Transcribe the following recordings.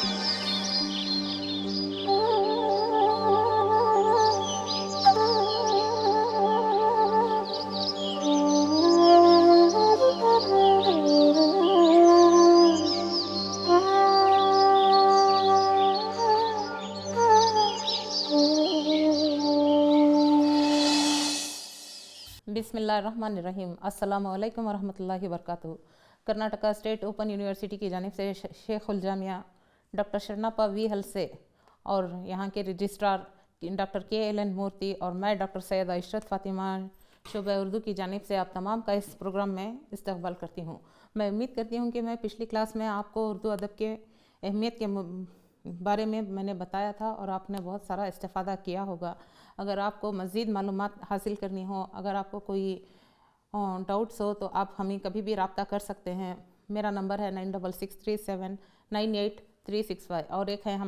बिस्मिल्लाहिर्रहमानिर्रहीम। अस्सलामु अलैकुम वरहमतुल्लाहि वबरकातुहू। कर्नाटका स्टेट ओपन यूनिवर्सिटी की जानिब से शेखुल जामिया डॉक्टर शरणप्पा वी हलसे और यहाँ के रजिस्ट्रार डॉक्टर KLN मूर्ति और मैं डॉक्टर सैयदा इशरत फ़ातिमा शोबा उर्दू की जानिब से आप तमाम का इस प्रोग्राम में इस्तकबाल करती हूँ। मैं उम्मीद करती हूँ कि मैं पिछली क्लास में आपको उर्दू अदब के अहमियत के बारे में मैंने बताया था और आपने बहुत सारा इस्तेफ़ादा किया होगा। अगर आपको मज़ीद मालूमात हासिल करनी हो, अगर आपको कोई डाउट्स हो तो आप हमें कभी भी रब्ता कर सकते हैं। मेरा नंबर है 9663798365 और एक है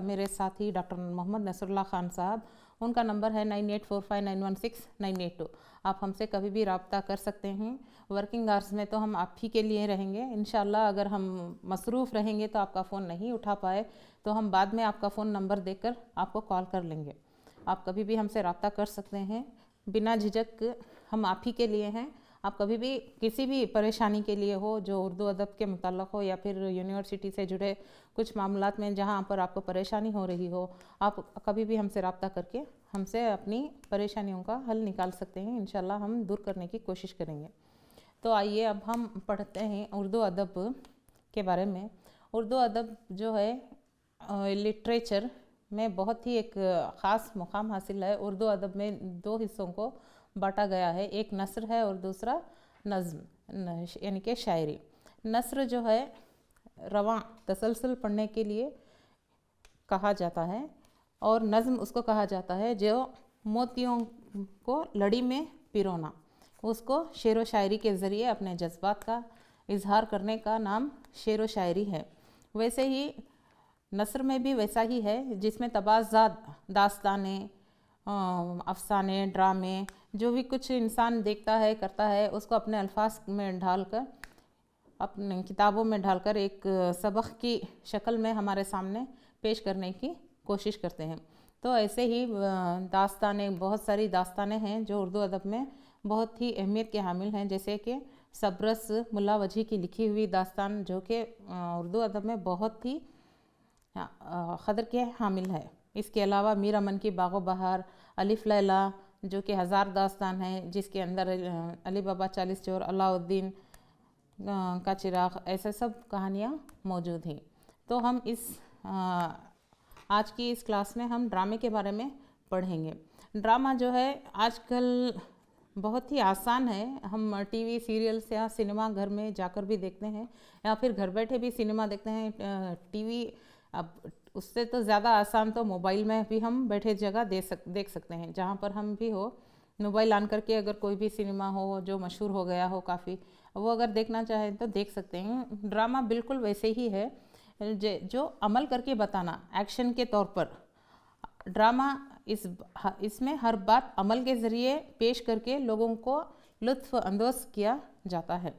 मेरे साथी डॉक्टर मोहम्मद नसरुल्लाह ख़ान साहब, उनका नंबर है 9845916982। आप हमसे कभी भी रब्ता कर सकते हैं। वर्किंग आवर्स में तो हम आप ही के लिए रहेंगे इंशाल्लाह। अगर हम मसरूफ़ रहेंगे तो आपका फ़ोन नहीं उठा पाए तो हम बाद में आपका फ़ोन नंबर देकर आपको कॉल कर लेंगे। आप कभी भी हमसे रब्ता कर सकते हैं बिना झिझक, हम आप ही के लिए हैं। आप कभी भी किसी भी परेशानी के लिए हो जो उर्दू अदब के मुताल्लिक़ हो या फिर यूनिवर्सिटी से जुड़े कुछ मामलात में जहाँ पर आपको परेशानी हो रही हो, आप कभी भी हमसे रब्ता करके हमसे अपनी परेशानियों का हल निकाल सकते हैं। इंशाल्लाह हम दूर करने की कोशिश करेंगे। तो आइए अब हम पढ़ते हैं उर्दू अदब के बारे में। उर्दू अदब जो है लिटरेचर में बहुत ही एक ख़ास मुकाम हासिल है। उर्दू अदब में दो हिस्सों को बांटा गया है, एक नस्र है और दूसरा नज़्म यानी कि शायरी। नस्र जो है रवां तसलसल पढ़ने के लिए कहा जाता है और नज़्म उसको कहा जाता है जो मोतियों को लड़ी में पिरोना। उसको शेर व शायरी के ज़रिए अपने जज्बात का इजहार करने का नाम शेर व शायरी है। वैसे ही नस्र में भी वैसा ही है जिसमें तबाज़ात दास्ताने अफसाने ड्रामे जो भी कुछ इंसान देखता है करता है उसको अपने अल्फाज में ढालकर अपने किताबों में ढालकर एक सबक की शक्ल में हमारे सामने पेश करने की कोशिश करते हैं। तो ऐसे ही दास्ताने बहुत सारी दास्तानें हैं जो उर्दू अदब में बहुत ही अहमियत के हामिल हैं, जैसे कि सबरस मुल्ला वजी की लिखी हुई दास्तान जो कि उर्दू अदब में बहुत ही क़दर के हामिल है। इसके अलावा मीर अमन की बाग़ो बहार, अलिफ लैला जो कि हज़ार दास्तान है जिसके अंदर अली बाबा 40 चोर, अलाउद्दीन का चिराग, ऐसे सब कहानियाँ मौजूद हैं। तो हम आज की इस क्लास में हम ड्रामे के बारे में पढ़ेंगे। ड्रामा जो है आजकल बहुत ही आसान है। हम टीवी सीरियल्स या सिनेमा घर में जाकर भी देखते हैं या फिर घर बैठे भी सिनेमा देखते हैं। टीवी अब उससे तो ज़्यादा आसान तो मोबाइल में भी हम बैठे जगह देख सकते हैं। जहाँ पर हम भी हो मोबाइल ऑन करके अगर कोई भी सिनेमा हो जो मशहूर हो गया हो काफ़ी, वो अगर देखना चाहें तो देख सकते हैं। ड्रामा बिल्कुल वैसे ही है जो अमल करके बताना, एक्शन के तौर पर ड्रामा इसमें हर बात अमल के ज़रिए पेश करके लोगों को लुत्फ़ अंदोज़ किया जाता है।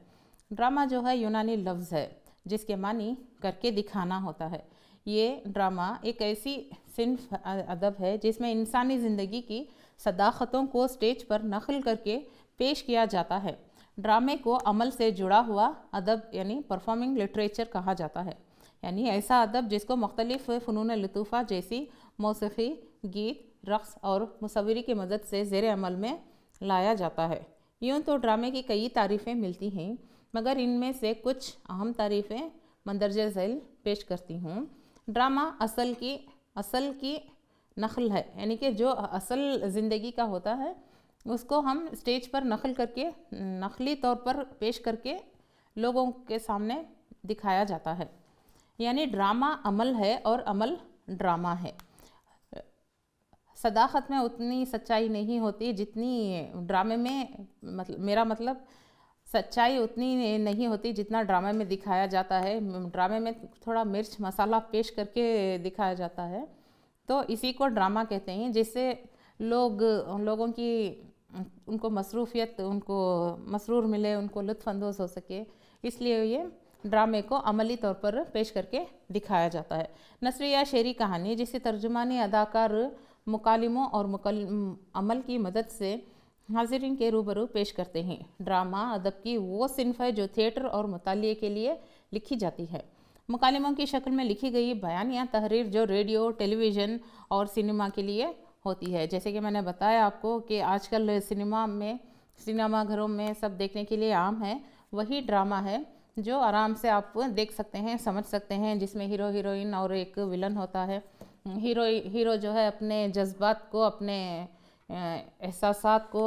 ड्रामा जो है यूनानी लफ्ज़ है जिसके मानी करके दिखाना होता है। ये ड्रामा एक ऐसी सिन्फ अदब है जिसमें इंसानी ज़िंदगी की सदाक़तों को स्टेज पर नक़ल करके पेश किया जाता है। ड्रामे को अमल से जुड़ा हुआ अदब यानी परफॉर्मिंग लिटरेचर कहा जाता है, यानी ऐसा अदब जिसको मुख्तलिफ़ फ़नून लतूफ़ा जैसी मौसीक़ी, गीत, रक़्स और मुसव्विरी की मदद से ज़ेर अमल में लाया जाता है। यूँ तो ड्रामे की कई तारीफ़ें मिलती हैं, मगर इनमें से कुछ अहम तारीफ़ें मंदरजे ज़ैल पेश करती हूँ। ड्रामा असल की नक़ल है, यानी कि जो असल ज़िंदगी का होता है उसको हम स्टेज पर नक़ल करके नक़ली तौर पर पेश करके लोगों के सामने दिखाया जाता है। यानी ड्रामा अमल है और अमल ड्रामा है। सदाक़त में उतनी सच्चाई नहीं होती जितनी ड्रामे में, मेरा मतलब सच्चाई उतनी नहीं होती जितना ड्रामे में दिखाया जाता है। ड्रामे में थोड़ा मिर्च मसाला पेश करके दिखाया जाता है, तो इसी को ड्रामा कहते हैं, जिससे लोगों की उनको मसरूफ़ियत, उनको मसरूर मिले, उनको लुत्फ़ अंदोज़ हो सके, इसलिए ये ड्रामे को अमली तौर पर पेश करके दिखाया जाता है। नसरी या शेरी कहानी जिसे तर्जुमानी अदाकार मुकालिमों और अमल की मदद से हाजिरीन के रूबरू पेश करते हैं। ड्रामा अदब की वो सिन्फ है जो थिएटर और मुतालिए के लिए लिखी जाती है। मुकालिमों की शक्ल में लिखी गई बयान या तहरीर जो रेडियो, टेलीविज़न और सिनेमा के लिए होती है। जैसे कि मैंने बताया आपको कि आजकल सिनेमा घरों में सब देखने के लिए आम है, वही ड्रामा है जो आराम से आप देख सकते हैं, समझ सकते हैं, जिसमें हीरो हीरोइन और एक विलन होता है। हीरो जो है अपने जज्बात को, अपने एहसासात को,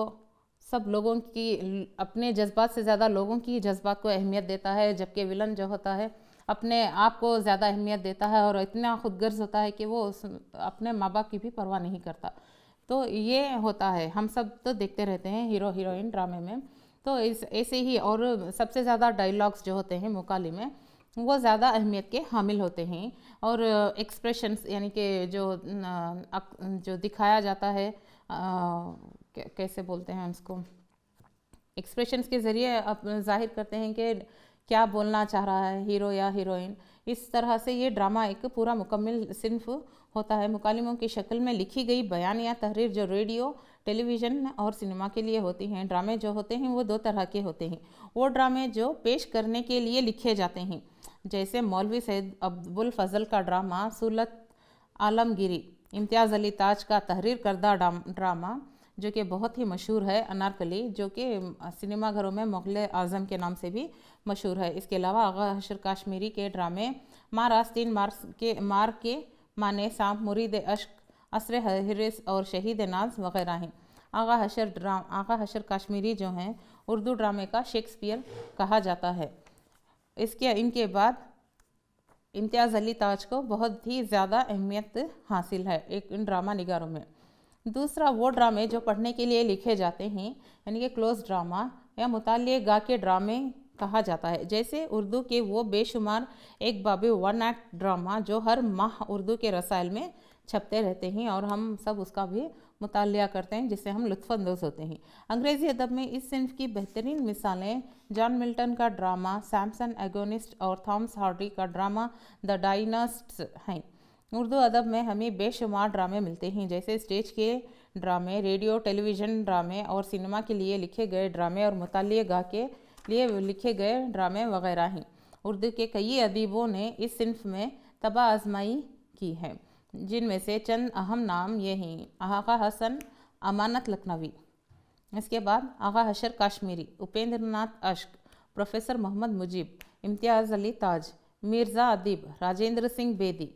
सब लोगों की, अपने जज्बात से ज़्यादा लोगों की जज्बात को अहमियत देता है, जबकि विलन जो होता है अपने आप को ज़्यादा अहमियत देता है और इतना खुदगर्ज होता है कि वो अपने माँ बाप की भी परवाह नहीं करता। तो ये होता है, हम सब तो देखते रहते हैं हीरो हीरोइन ड्रामे में। तो ऐसे ही, और सबसे ज़्यादा डायलॉग्स जो होते हैं मुकाली में वो ज़्यादा अहमियत के हामिल होते हैं। और एक्सप्रेशंस यानी कि जो दिखाया जाता है, कैसे बोलते हैं उसको, एक्सप्रेशंस के ज़रिए आप जाहिर करते हैं कि क्या बोलना चाह रहा है हीरो या हीरोइन। इस तरह से ये ड्रामा एक पूरा मुकम्मल सिन्फ होता है। मुकालिमों की शक्ल में लिखी गई बयान या तहरीर जो रेडियो, टेलीविज़न और सिनेमा के लिए होती हैं। ड्रामे जो होते हैं वो दो तरह के होते हैं। वो ड्रामे जो पेश करने के लिए लिखे जाते हैं, जैसे मौलवी सैयद अब्दुल फजल का ड्रामा सूलत आलमगीरी, इम्तियाज़ अली ताज का तहरीर करदा ड्रामा जो कि बहुत ही मशहूर है, अनारकली, जो कि सिनेमा घरों में मुग़ल आज़म के नाम से भी मशहूर है। इसके अलावा आगा हशर काश्मीरी के ड्रामे माँ रास्तीन मार के माने सांप, मुरीद अश्क, असर हिरिस और शहीद नाज वगैरह हैं। आगा हशर काश्मीरी जो हैं उर्दू ड्रामे का शेक्सपियर कहा जाता है। इनके बाद इम्तियाज़ अली ताज को बहुत ही ज़्यादा अहमियत हासिल है इन ड्रामा निगारों में। दूसरा, वो ड्रामे जो पढ़ने के लिए लिखे जाते हैं, यानी कि क्लोज ड्रामा या मुतालिए गा के ड्रामे कहा जाता है। जैसे उर्दू के वो बेशुमार एक बाबी वन एक्ट ड्रामा जो हर माह उर्दू के रसायल में छपते रहते हैं और हम सब उसका भी मुतालिया करते हैं, जिससे हम लुत्फ़अंदोज़ होते हैं। अंग्रेज़ी अदब में इस सिन्फ की बेहतरीन मिसालें जॉन मिल्टन का ड्रामा सैमसन एगोनिस्ट और थॉमस हार्डी का ड्रामा द डायनास्ट्स हैं। उर्दू अदब में हमें बेशुमार ड्रामे मिलते हैं, जैसे स्टेज के ड्रामे, रेडियो टेलीविज़न ड्रामे और सिनेमा के लिए लिखे गए ड्रामे और मुतालिए गा के लिए लिखे गए ड्रामे वगैरह हैं। उर्दू के कई अदीबों ने इस सिन्फ में तबाह आजमाई की है, जिनमें से चंद अहम नाम ये हैं: आगा हसन, अमानत लखनवी। इसके बाद आगा हशर काश्मीरी, उपेंद्र नाथ अश्क, प्रोफेसर मोहम्मद मुजीब, इम्तियाज़ अली ताज, मिर्ज़ा अदीब, राजेंद्र सिंह बेदी,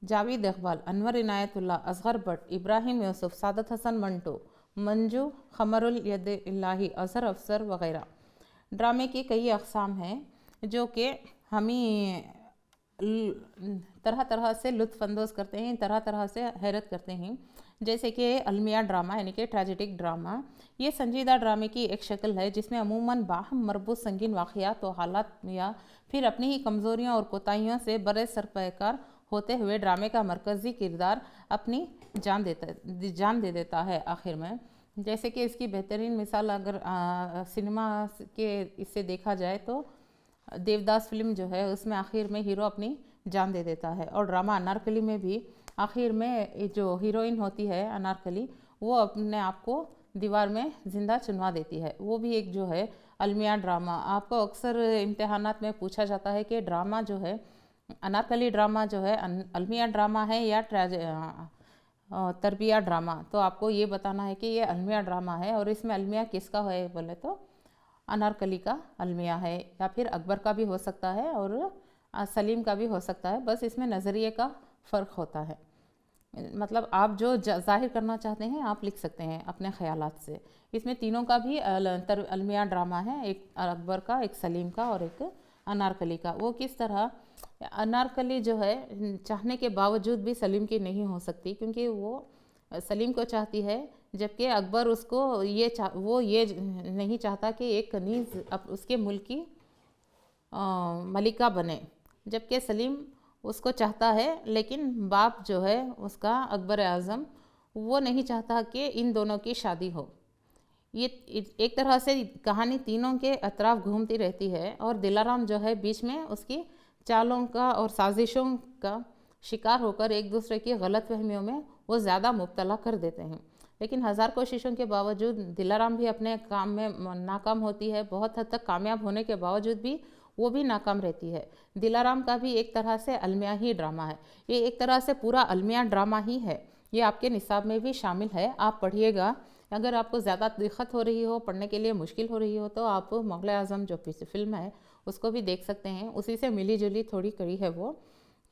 जावेद इकबाल, अनवर इनायतुल्लाह, असगर भट्ट, इब्राहिम यूसुफ, सादत हसन मंटो, मंजू खमरुल यदिल्लाही, अजहर अफसर वगैरह। ड्रामे की कई अक़साम हैं जो कि हमें तरह तरह से लुत्फ़अंदोज़ करते हैं, तरह तरह से हैरत करते हैं। जैसे कि अलमिया ड्रामा यानी कि ट्रेजेडिक ड्रामा, ये संजीदा ड्रामे की एक शक्ल है जिसमें अमूमन बाहम मरबूत संगीन वाक़यात और हालात या फिर अपनी ही कमज़ोरियों और कोताहियों से बड़े सरपैकार होते हुए ड्रामे का मरकज़ी किरदार अपनी जान दे देता है आखिर में। जैसे कि इसकी बेहतरीन मिसाल अगर सिनेमा के इससे देखा जाए तो देवदास फिल्म जो है उसमें आखिर में हीरो अपनी जान दे देता है, और ड्रामा अनारकली में भी आखिर में जो हीरोइन होती है अनारकली, वो अपने आप को दीवार में ज़िंदा चुनवा देती है। वो भी एक जो है अलमिया ड्रामा। आपको अक्सर इम्तिहानात में पूछा जाता है कि ड्रामा जो है अनारकली ड्रामा जो है अलमिया ड्रामा है या तरबिया ड्रामा, तो आपको ये बताना है कि ये अलमिया ड्रामा है। और इसमें अलमिया किसका है बोले तो अनारकली का अलमिया है, या फिर अकबर का भी हो सकता है और सलीम का भी हो सकता है, बस इसमें नज़रिए का फ़र्क होता है। मतलब आप जो ज़ाहिर करना चाहते हैं आप लिख सकते हैं अपने ख़यालात से। इसमें तीनों का भी अलमिया ड्रामा है, एक अकबर का, एक सलीम का और एक अनारकली का। वो किस तरह, अनारकली जो है चाहने के बावजूद भी सलीम की नहीं हो सकती, क्योंकि वो सलीम को चाहती है, जबकि अकबर उसको वो ये नहीं चाहता कि एक कनीज़ अब उसके मुल्क की मलिका बने, जबकि सलीम उसको चाहता है। लेकिन बाप जो है उसका अकबर आज़म, वो नहीं चाहता कि इन दोनों की शादी हो। یہ ایک طرح سے کہانی تینوں کے اطراف گھومتی رہتی ہے اور دلارام جو ہے بیچ میں اس کی چالوں کا اور سازشوں کا شکار ہو کر ایک دوسرے کی غلط فہمیوں میں وہ زیادہ مبتلا کر دیتے ہیں. لیکن ہزار کوششوں کے باوجود دلارام بھی اپنے کام میں ناکام ہوتی ہے. بہت حد تک کامیاب ہونے کے باوجود بھی وہ بھی ناکام رہتی ہے. دلارام کا بھی ایک طرح سے المیہ ہی ڈرامہ ہے. یہ ایک طرح سے پورا المیہ ڈرامہ ہی ہے. یہ آپ کے نصاب میں بھی شامل ہے. آپ پڑھیے گا. اگر آپ کو زیادہ دقت ہو رہی ہو، پڑھنے کے لیے مشکل ہو رہی ہو، تو آپ مغل اعظم جو فلم ہے اس کو بھی دیکھ سکتے ہیں. اسی سے ملی جلی تھوڑی کڑی ہے وہ.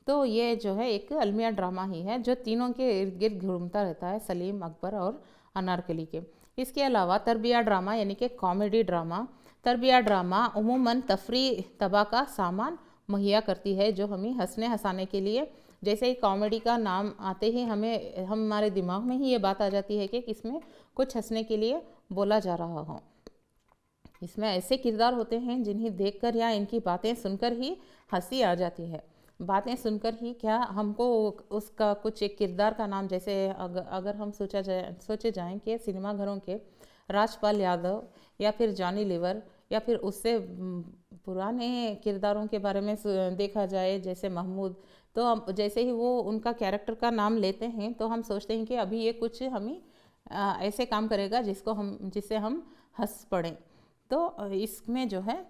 تو یہ جو ہے ایک المیہ ڈرامہ ہی ہے جو تینوں کے ارد گرد گھومتا رہتا ہے، سلیم، اکبر اور انارکلی کے. اس کے علاوہ تربیہ ڈرامہ یعنی کہ کامیڈی ڈرامہ. تربیہ ڈرامہ عموماً تفریح طبع کا سامان مہیا کرتی ہے جو ہمیں ہنسنے ہنسانے کے لیے، جیسے ہی کامیڈی کا نام آتے ہی ہمارے دماغ میں ہی یہ بات آ جاتی ہے کہ اس میں کچھ ہنسنے کے لیے بولا جا رہا ہو. اس میں ایسے کردار ہوتے ہیں جنہیں دیکھ کر یا ان کی باتیں سن کر ہی ہنسی آ جاتی ہے. باتیں سن کر ہی کیا، ہم کو اس کا کچھ ایک کردار کا نام، جیسے اگر ہم سوچے جائیں کہ سنیما گھروں کے راج پال یادو یا پھر جانی لیور یا پھر اس سے پرانے کرداروں کے بارے میں دیکھا جائے جیسے محمود، تو جیسے ہی وہ ان کا کیریکٹر کا نام لیتے ہیں تو ہم سوچتے ہیں کہ ابھی یہ کچھ ہمیں ایسے کام کرے گا جس سے ہم ہنس پڑیں. تو اس میں جو ہے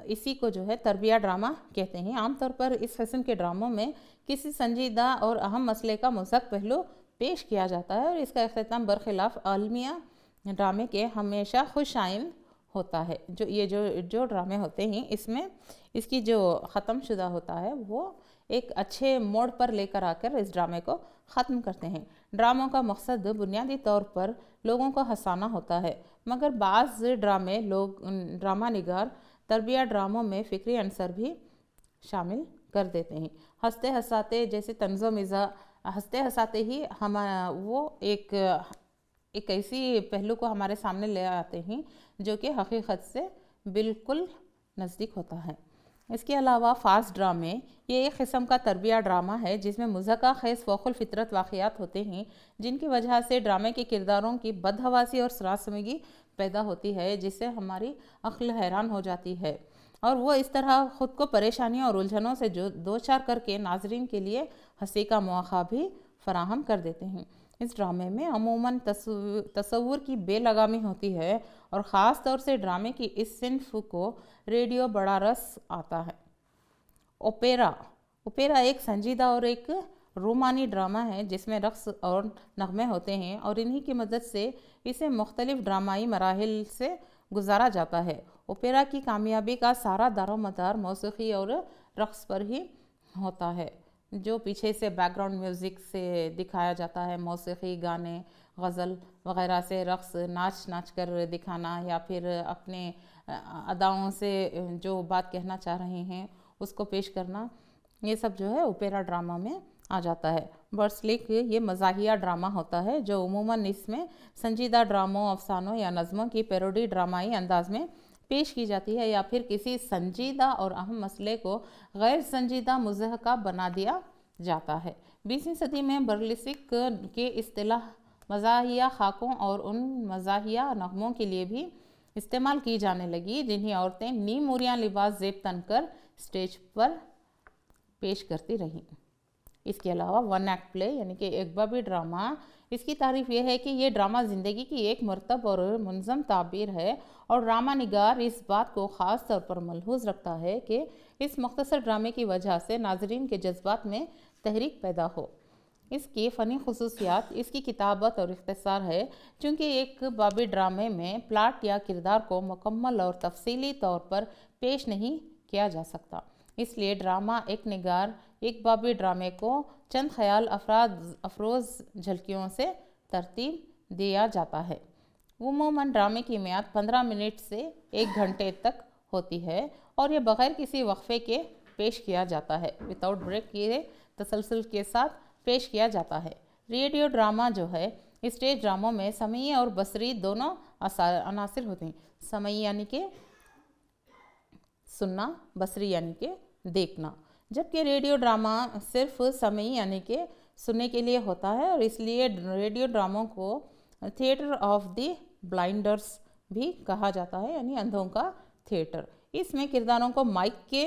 اسی کو جو ہے تربیہ ڈرامہ کہتے ہیں. عام طور پر اس قسم کے ڈراموں میں کسی سنجیدہ اور اہم مسئلے کا مضحک پہلو پیش کیا جاتا ہے اور اس کا اختتام برخلاف عالمیہ ڈرامے کے ہمیشہ خوش آئند ہوتا ہے. جو ڈرامے ہوتے ہیں اس میں اس کی جو ختم شدہ ہوتا ہے وہ ایک اچھے موڑ پر لے کر آ کر اس ڈرامے کو ختم کرتے ہیں. ڈراموں کا مقصد بنیادی طور پر لوگوں کو ہنسانا ہوتا ہے، مگر بعض ڈرامہ نگار تربیہ ڈراموں میں فکری عنصر بھی شامل کر دیتے ہیں. ہنستے ہنساتے جیسے طنز و مزاح، ہنستے ہنساتے ہی وہ ایک ایسی پہلو کو ہمارے سامنے لے آتے ہیں جو کہ حقیقت سے بالکل نزدیک ہوتا ہے. اس کے علاوہ فاسٹ ڈرامے، یہ ایک قسم کا تربیہ ڈرامہ ہے جس میں مضحکہ خیز فوق الفطرت واقعات ہوتے ہیں جن کی وجہ سے ڈرامے کے کرداروں کی بدحواسی اور سراسیمگی پیدا ہوتی ہے جس سے ہماری عقل حیران ہو جاتی ہے اور وہ اس طرح خود کو پریشانیوں اور الجھنوں سے دوچار کر کے ناظرین کے لیے ہنسی کا مواقع بھی فراہم کر دیتے ہیں. اس ڈرامے میں عموماً تصور کی بے لگامی ہوتی ہے اور خاص طور سے ڈرامے کی اس صنف کو ریڈیو بڑا رس آتا ہے. اوپیرا ایک سنجیدہ اور ایک رومانی ڈرامہ ہے جس میں رقص اور نغمے ہوتے ہیں اور انہی کی مدد سے اسے مختلف ڈرامائی مراحل سے گزارا جاتا ہے. اوپیرا کی کامیابی کا سارا دار و مدار موسیقی اور رقص پر ہی ہوتا ہے. جو پیچھے سے بیک گراؤنڈ میوزک سے دکھایا جاتا ہے، موسیقی، گانے، غزل وغیرہ سے رقص، ناچ کر دکھانا یا پھر اپنے اداؤں سے جو بات کہنا چاہ رہے ہیں اس کو پیش کرنا، یہ سب جو ہے اوپیرا ڈرامہ میں آ جاتا ہے. برسلک یہ مزاحیہ ڈرامہ ہوتا ہے جو عموماً اس میں سنجیدہ ڈراموں، افسانوں یا نظموں کی پیروڈی ڈرامائی انداز میں پیش کی جاتی ہے یا پھر کسی سنجیدہ اور اہم مسئلے کو غیر سنجیدہ مضحکہ بنا دیا جاتا ہے. 20ویں صدی میں برلسک کی اصطلاح مزاحیہ خاکوں اور ان مزاحیہ نغموں کے لیے بھی استعمال کی جانے لگی جنہیں عورتیں نیم عریاں لباس زیب تن کر اسٹیج پر پیش کرتی رہیں. اس کے علاوہ ون ایکٹ پلے یعنی کہ ایک بابی ڈرامہ، اس کی تعریف یہ ہے کہ یہ ڈرامہ زندگی کی ایک مرتب اور منظم تعبیر ہے اور ڈرامہ نگار اس بات کو خاص طور پر ملحوظ رکھتا ہے کہ اس مختصر ڈرامے کی وجہ سے ناظرین کے جذبات میں تحریک پیدا ہو. اس کی فنی خصوصیات اس کی کتابت اور اختصار ہے، چونکہ ایک بابی ڈرامے میں پلاٹ یا کردار کو مکمل اور تفصیلی طور پر پیش نہیں کیا جا سکتا، اس لیے ڈرامہ ایک نگار ایک بابی ڈرامے کو چند خیال افروز جھلکیوں سے ترتیب دیا جاتا ہے. عموماً ڈرامے کی میعاد 15 منٹ سے 1 گھنٹے تک ہوتی ہے اور یہ بغیر کسی وقفے کے پیش کیا جاتا ہے، وداؤٹ بریک، یہ تسلسل کے ساتھ پیش کیا جاتا ہے. ریڈیو ڈرامہ جو ہے اسٹیج ڈراموں میں سمعی اور بصری دونوں عناصر ہوتے ہیں. سمعی یعنی کہ سننا، بصری یعنی کہ دیکھنا، جبکہ ریڈیو ڈرامہ صرف سمعی یعنی کہ سننے کے لیے ہوتا ہے اور اس لیے ریڈیو ڈراموں کو تھیٹر آف دی ब्लाइंडर्स भी कहा जाता है, यानी अंधों का थिएटर। इसमें किरदारों को माइक के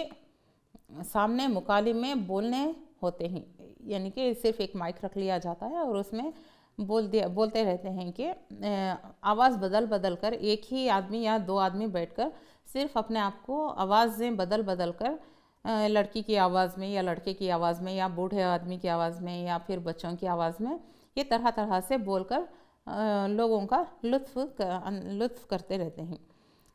सामने मुकालिमे बोलने होते हैं, यानी कि सिर्फ एक माइक रख लिया जाता है और उसमें बोलते रहते हैं कि आवाज़ बदल कर एक ही आदमी या दो आदमी बैठकर सिर्फ अपने आप को आवाज़ें बदल कर लड़की की आवाज़ में या लड़के की आवाज़ में या बूढ़े आदमी की आवाज़ में या फिर बच्चों की आवाज़ में ये तरह तरह से बोलकर लोगों का लुत्फ़ करते रहते हैं।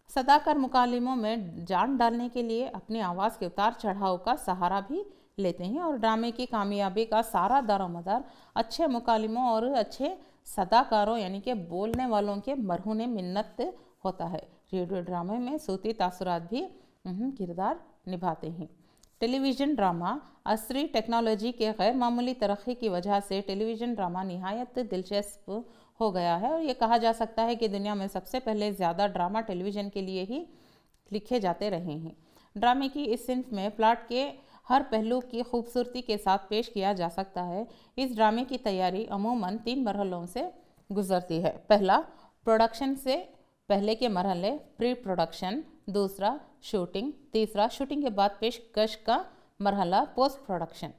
सदाकर मुकालिमों में जान डालने के लिए अपनी आवाज़ के उतार चढ़ाव का सहारा भी लेते हैं और ड्रामे की कामयाबी का सारा दारोमदार अच्छे मुकालिमों और अच्छे सदाकारों यानी कि बोलने वालों के मरहून मिन्नत होता है। रेडियो ड्रामे में सूती तासुरात भी अहम किरदार निभाते हैं। टेलीविज़न ड्रामा असरी टेक्नोलॉजी के गैर मामूली तरक्की की वजह से टेलीविज़न ड्रामा निहायत दिलचस्प हो गया है और ये कहा जा सकता है कि दुनिया में सबसे पहले ज़्यादा ड्रामा टेलीविज़न के लिए ही लिखे जाते रहे हैं। ड्रामे की इस सिंफ में प्लॉट के हर पहलू की खूबसूरती के साथ पेश किया जा सकता है। इस ड्रामे की तैयारी अमूमन 3 मरहलों से गुजरती है। पहला, प्रोडक्शन से पहले के मरहले प्री प्रोडक्शन, दूसरा शूटिंग, तीसरा शूटिंग के बाद पेशकश का मरहला पोस्ट प्रोडक्शन।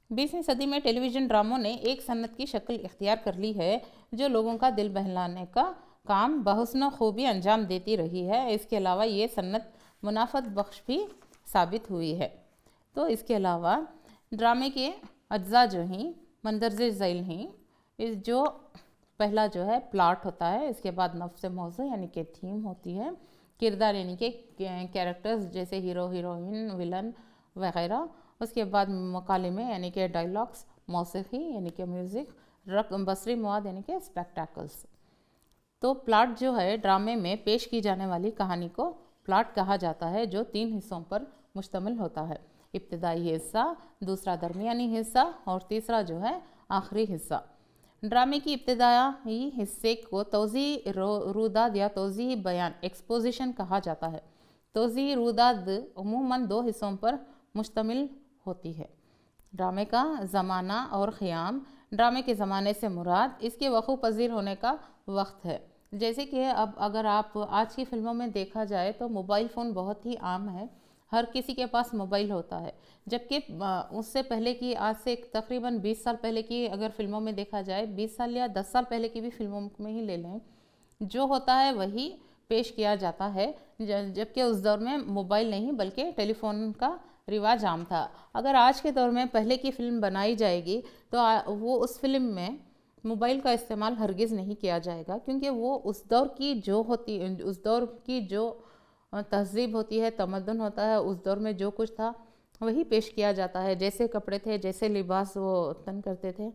20वीं सदी में टेलीविज़न ड्रामों ने एक सन्नत की शक्ल इख्तियार कर ली है जो लोगों का दिल बहलाने का काम बहुस्न खूबी अंजाम देती रही है। इसके अलावा ये सन्नत मुनाफत बख्श भी साबित हुई है। तो इसके अलावा ड्रामे के अज्जा जो हैं मंदरजे झैल हैं। इस जो पहला जो है प्लॉट होता है, इसके बाद नफ्स मौज़ू यानी कि थीम होती है, किरदार यानी कि कैरेक्टर्स जैसे हीरो हीरोइन विलन वगैरह, उसके बाद मुकालिमे यानी कि डायलॉग्स, मौसीकी यानी कि म्यूज़िक, बसरी मवाद यानी कि स्पेक्टाकल्स। तो प्लॉट जो है ड्रामे में पेश की जाने वाली कहानी को प्लॉट कहा जाता है जो 3 हिस्सों पर मुश्तमिल होता है। इब्तिदाई हिस्सा, दूसरा दरमियानी हिस्सा और तीसरा जो है आखिरी हिस्सा। ड्रामे की इब्तिदाई हिस्से को तौज़ी रूदाद या तौज़ी बयान एक्सपोजिशन कहा जाता है। तौज़ी रूदाद अमूमन 2 हिस्सों पर मुश्तमिल होती है। ड्रामे का ज़माना और ख़ियाम। ड्रामे के ज़माने से मुराद इसके वक़ू पज़ीर होने का वक्त है। जैसे कि अब अगर आप आज की फ़िल्मों में देखा जाए तो मोबाइल फ़ोन बहुत ही आम है, हर किसी के पास मोबाइल होता है। जबकि उससे पहले की आज से तकरीबन 20 साल पहले की अगर फ़िल्मों में देखा जाए, 20 साल या 10 साल पहले की भी फ़िल्मों में ही ले लें, जो होता है वही पेश किया जाता है। जबकि उस दौर में मोबाइल नहीं बल्कि टेलीफोन का रिवाज आम था। अगर आज के दौर में पहले की फ़िल्म बनाई जाएगी तो वो उस फिल्म में मोबाइल का इस्तेमाल हरगिज़ नहीं किया जाएगा, क्योंकि वो उस दौर की जो तहज़ीब होती है, तमद्दुन होता है, उस दौर में जो कुछ था वही पेश किया जाता है। जैसे कपड़े थे, जैसे लिबास वो तन करते थे,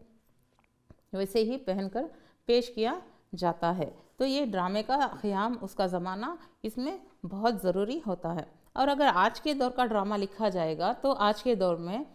वैसे ही पहनकर पेश किया जाता है। तो ये ड्रामे का ख़ियाम, उसका ज़माना इसमें बहुत ज़रूरी होता है। और अगर आज के दौर का ड्रामा लिखा जाएगा तो आज के दौर में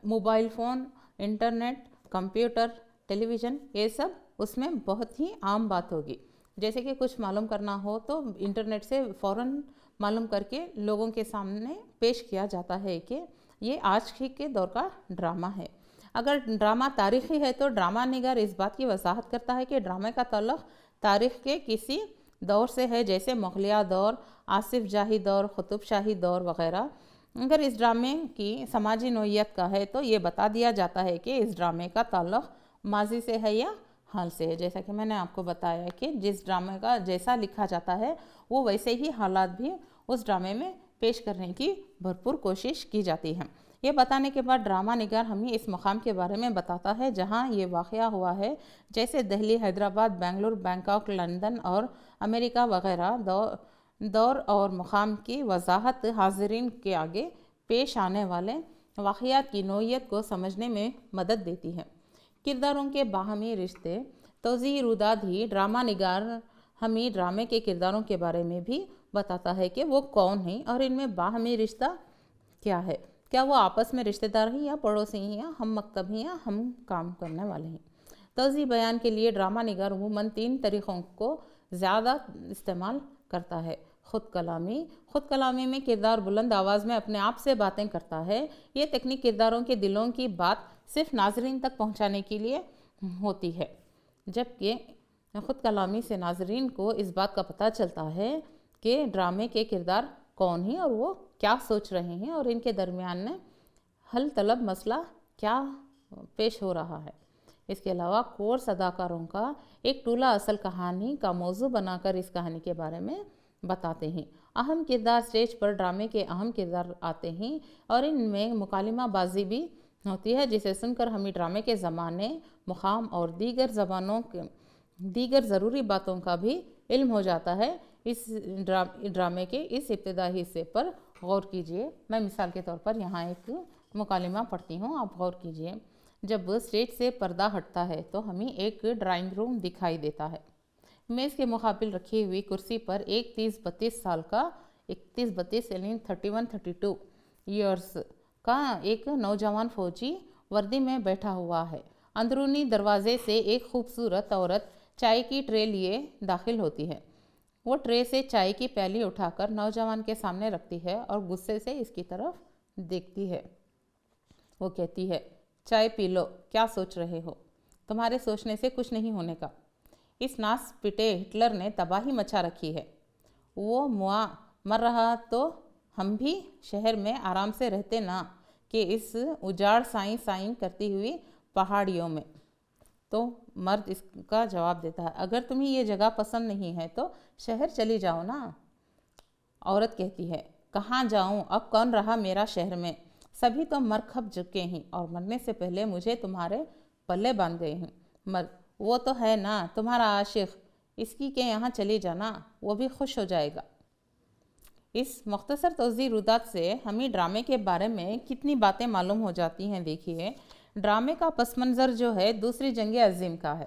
mobile phone, internet, computer, television, ये सब उसमें बहुत ही आम बात होगी। जैसे कि कुछ मालूम करना हो तो इंटरनेट से फ़ौरन मालूम करके लोगों के सामने पेश किया जाता है कि ये आज के दौर का ड्रामा है। अगर ड्रामा तारीख़ी है तो ड्रामा निगार इस बात की वजाहत करता है कि ड्रामे का ताल्लुक़ तारीख़ के किसी दौर से है, जैसे मुग़लिया दौर, आसिफ जाही दौर, कुतुब शाही दौर वग़ैरह। अगर इस ड्रामे की समाजी नोयत का है तो ये बता दिया जाता है कि इस ड्रामे का ताल्लुक़ माजी से है या हाल से है। जैसा कि मैंने आपको बताया कि जिस ड्रामे का जैसा लिखा जाता है वो वैसे ही हालात भी उस ड्रामे में पेश करने की भरपूर कोशिश की जाती है। ये बताने के बाद ड्रामा निगार हमें इस मकाम के बारे में बताता है जहाँ ये वाक़या हुआ है, जैसे दिल्ली, हैदराबाद, बेंगलुरु, बैंकॉक, लंदन और अमेरिका वग़ैरह। दौर और मकाम की वजाहत हाज़रीन के आगे पेश आने वाले वाक़यात की नोयत को समझने में मदद देती है। किरदारों के बाहमी रिश्ते। तौज़ीह रुदाद ही ड्रामा निगार हमें ड्रामे के किरदारों के बारे में भी बताता है कि वो कौन हैं और इनमें बाहमी रिश्ता क्या है। क्या वो आपस में रिश्तेदार हैं या पड़ोसी हैं या हम मकतब हैं या हम काम करने वाले हैं। तौज़ीह बयान के लिए ड्रामा निगार अमूमन 3 तरीक़ों को ज़्यादा इस्तेमाल करता है। ख़ुद कलामी में किरदार बुलंद आवाज़ में अपने आप से बातें करता है। ये तकनीक किरदारों के दिलों की बात सिर्फ नाज़रीन तक पहुंचाने के लिए होती है, जबकि خود کلامی سے ناظرین کو اس بات کا پتہ چلتا ہے کہ ڈرامے کے کردار کون ہیں اور وہ کیا سوچ رہے ہیں اور ان کے درمیان میں حل طلب مسئلہ کیا پیش ہو رہا ہے۔ اس کے علاوہ کورس اداکاروں کا ایک ٹولہ اصل کہانی کا موضوع بنا کر اس کہانی کے بارے میں بتاتے ہیں۔ اہم کردار اسٹیج پر ڈرامے کے اہم کردار آتے ہیں اور ان میں مکالمہ بازی بھی ہوتی ہے، جسے سن کر ہمیں ڈرامے کے زمانے، مقام اور دیگر ضروری باتوں کا بھی علم ہو جاتا ہے۔ اس ڈرامے کے اس ابتدائی حصے پر غور کیجیے۔ میں مثال کے طور پر یہاں ایک مکالمہ پڑھتی ہوں، آپ غور کیجیے۔ جب اسٹیج سے پردہ ہٹتا ہے تو ہمیں ایک ڈرائنگ روم دکھائی دیتا ہے۔ میز کے مقابل رکھی ہوئی کرسی پر ایک 30-32 سال کا 31-32 یعنی 31-32 ایئرس کا ایک نوجوان فوجی وردی میں بیٹھا ہوا ہے۔ اندرونی دروازے سے ایک خوبصورت عورت چائے کی ٹرے لیے داخل ہوتی ہے۔ وہ ٹرے سے چائے کی پیالی اٹھا کر نوجوان کے سامنے رکھتی ہے اور غصے سے اس کی طرف دیکھتی ہے۔ وہ کہتی ہے، چائے پی لو، کیا سوچ رہے ہو؟ تمہارے سوچنے سے کچھ نہیں ہونے کا۔ اس ناس پٹے ہٹلر نے تباہی مچا رکھی ہے۔ وہ مر رہا تو ہم بھی شہر میں آرام سے رہتے نا، کہ اس اجاڑ سائیں کرتی ہوئی پہاڑیوں میں۔ تو مرد اس کا جواب دیتا ہے، اگر تمہیں یہ جگہ پسند نہیں ہے تو شہر چلی جاؤ نا۔ عورت کہتی ہے، کہاں جاؤں، اب کون رہا میرا شہر میں؟ سبھی تو مر کھپ چکے ہیں اور مرنے سے پہلے مجھے تمہارے پلے باندھ گئے ہیں۔ مرد، وہ تو ہے نا تمہارا عاشق، اس کی کہ یہاں چلی جانا، وہ بھی خوش ہو جائے گا۔ اس مختصر توضیح رودات سے ہمیں ڈرامے کے بارے میں کتنی باتیں معلوم ہو جاتی ہیں۔ دیکھیے، ڈرامے کا پس منظر جو ہے دوسری جنگ عظیم کا ہے،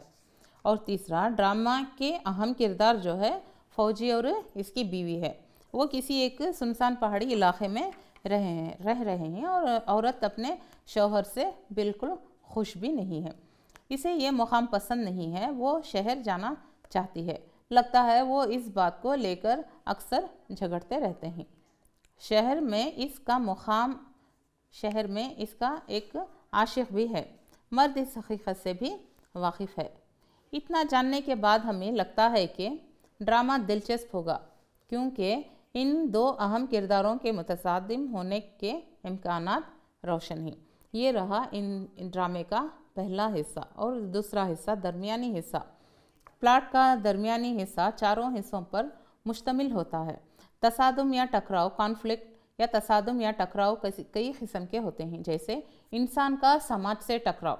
اور تیسرا ڈرامہ کے اہم کردار جو ہے فوجی اور اس کی بیوی ہے۔ وہ کسی ایک سنسان پہاڑی علاقے میں رہ رہے ہیں اور عورت اپنے شوہر سے بالکل خوش بھی نہیں ہے۔ اسے یہ مقام پسند نہیں ہے، وہ شہر جانا چاہتی ہے۔ لگتا ہے وہ اس بات کو لے کر اکثر جھگڑتے رہتے ہیں۔ شہر میں اس کا ایک عاشق بھی ہے۔ مرد اس حقیقت سے بھی واقف ہے۔ اتنا جاننے کے بعد ہمیں لگتا ہے کہ ڈرامہ دلچسپ ہوگا، کیونکہ ان دو اہم کرداروں کے متصادم ہونے کے امکانات روشن ہیں۔ یہ رہا ان ڈرامے کا پہلا حصہ، اور دوسرا حصہ درمیانی حصہ۔ پلاٹ کا درمیانی حصہ چاروں حصوں پر مشتمل ہوتا ہے۔ تصادم یا ٹکراؤ، کانفلکٹ یا تصادم یا ٹکراؤ کئی قسم کے ہوتے ہیں، جیسے انسان کا سماج سے ٹکراؤ،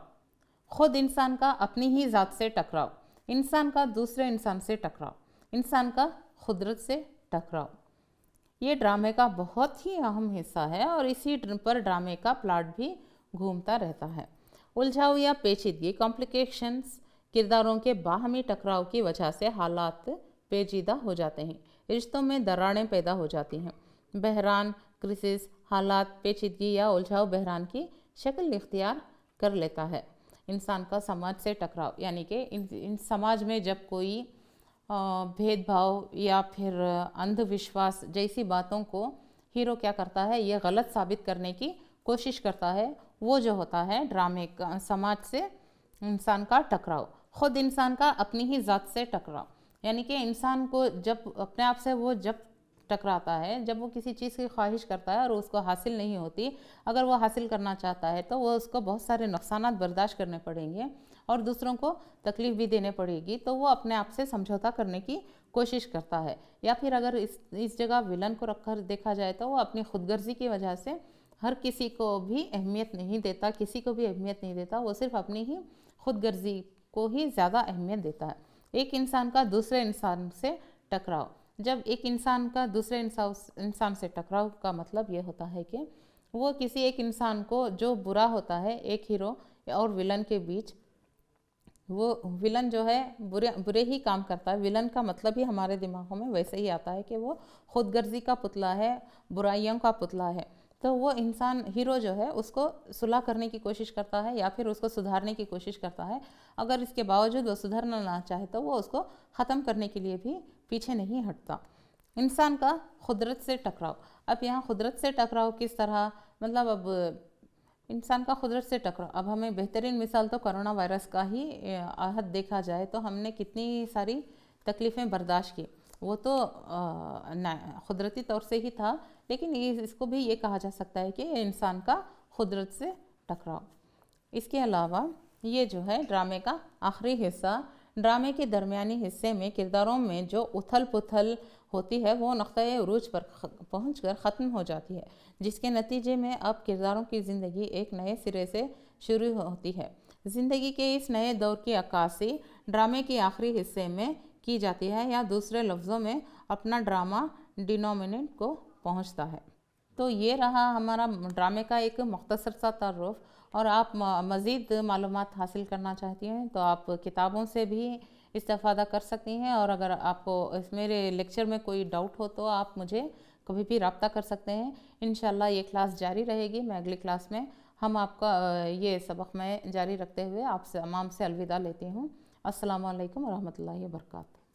خود انسان کا اپنی ہی ذات سے ٹکراؤ، انسان کا دوسرے انسان سے ٹکراؤ، انسان کا قدرت سے ٹکراؤ۔ یہ ڈرامے کا بہت ہی اہم حصہ ہے اور اسی پر ڈرامے کا پلاٹ بھی گھومتا رہتا ہے۔ الجھاؤ یا پیچیدگی، کمپلیکیشنز، کرداروں کے باہمی ٹکراؤ کی وجہ سے حالات پیچیدہ ہو جاتے ہیں، رشتوں میں دراڑیں پیدا ہو جاتی ہیں۔ بحران، کرائسس، حالات پیچیدگی یا الجھاؤ بحران کی شکل اختیار کر لیتا ہے۔ انسان کا سماج سے ٹکراؤ، یعنی کہ سماج میں جب کوئی بھید بھاؤ یا پھر اندھ وشواس جیسی باتوں کو ہیرو کیا کرتا ہے، یہ غلط ثابت کرنے کی کوشش کرتا ہے، وہ جو ہوتا ہے ڈرامے کا سماج سے انسان کا ٹکراؤ، خود انسان کا اپنی ہی ذات سے ٹکراؤ، یعنی کہ انسان کو جب اپنے آپ سے وہ جب ٹکراتا ہے، جب وہ کسی چیز کی خواہش کرتا ہے اور اس کو حاصل نہیں ہوتی، اگر وہ حاصل کرنا چاہتا ہے تو وہ اس کو بہت سارے نقصانات برداشت کرنے پڑیں گے اور دوسروں کو تکلیف بھی دینے پڑے گی، تو وہ اپنے آپ سے سمجھوتا کرنے کی کوشش کرتا ہے۔ یا پھر اگر اس جگہ ویلن کو رکھ کر دیکھا جائے تو وہ اپنی خود غرضی کی وجہ سے ہر کسی کو بھی اہمیت نہیں دیتا، وہ صرف اپنی ہی خود غرضی کو ہی زیادہ اہمیت دیتا ہے۔ ایک انسان کا دوسرے انسان سے ٹکراؤ، جب ایک انسان کا دوسرے انسان سے ٹکراؤ کا مطلب یہ ہوتا ہے کہ وہ کسی ایک انسان کو جو برا ہوتا ہے، ایک ہیرو اور ویلن کے بیچ، وہ ویلن جو ہے برے ہی کام کرتا ہے۔ ویلن کا مطلب ہی ہمارے دماغوں میں ویسے ہی آتا ہے کہ وہ خود غرضی کا پتلا ہے، برائیوں کا پتلا ہے۔ تو وہ انسان ہیرو جو ہے اس کو صلح کرنے کی کوشش کرتا ہے یا پھر اس کو سدھارنے کی کوشش کرتا ہے۔ اگر اس کے باوجود وہ سدھرنا نہ چاہے تو وہ اس کو ختم کرنے کے لیے بھی پیچھے نہیں ہٹتا۔ انسان کا قدرت سے ٹکراؤ، اب یہاں قدرت سے ٹکراؤ کس طرح، مطلب اب इंसान का कुदरत से टकराव। अब हमें बेहतरीन मिसाल तो कोरोना वायरस का ही आहत देखा जाए तो हमने कितनी सारी तकलीफ़ें बर्दाश्त की। वो तो कुदरती तौर से ही था, लेकिन इसको भी ये कहा जा सकता है कि इंसान का कुदरत से टकराव। इसके अलावा ये जो है ड्रामे का आखिरी हिस्सा, ड्रामे के दरमियानी हिस्से में किरदारों में जो उथल पुथल होती है वो नक़्ते उरूज पर पहुंचकर ख़त्म हो जाती है, जिसके नतीजे में अब किरदारों की ज़िंदगी एक नए सिरे से शुरू होती है। ज़िंदगी के इस नए दौर की अक्कासी ड्रामे के आखिरी हिस्से में की जाती है, या दूसरे लफ्ज़ों में अपना ड्रामा डिनोमिनेट को पहुंचता है। तो ये रहा हमारा ड्रामे का एक मुख्तसर सा तारुफ। और आप मज़ीद मालूमात हासिल करना चाहती हैं तो आप किताबों से भी इस्तेफ़ादा कर सकती हैं, और अगर आपको इस मेरे लेक्चर में कोई डाउट हो तो आप मुझे कभी भी रब्ता कर सकते हैं। इंशाल्लाह ये क्लास जारी रहेगी। मैं अगली क्लास में हम आपका ये सबक मैं जारी रखते हुए आपसे तमाम से अलविदा लेती हूँ। अस्सलामु अलैकुम व रहमतुल्लाहि व बरकातहू।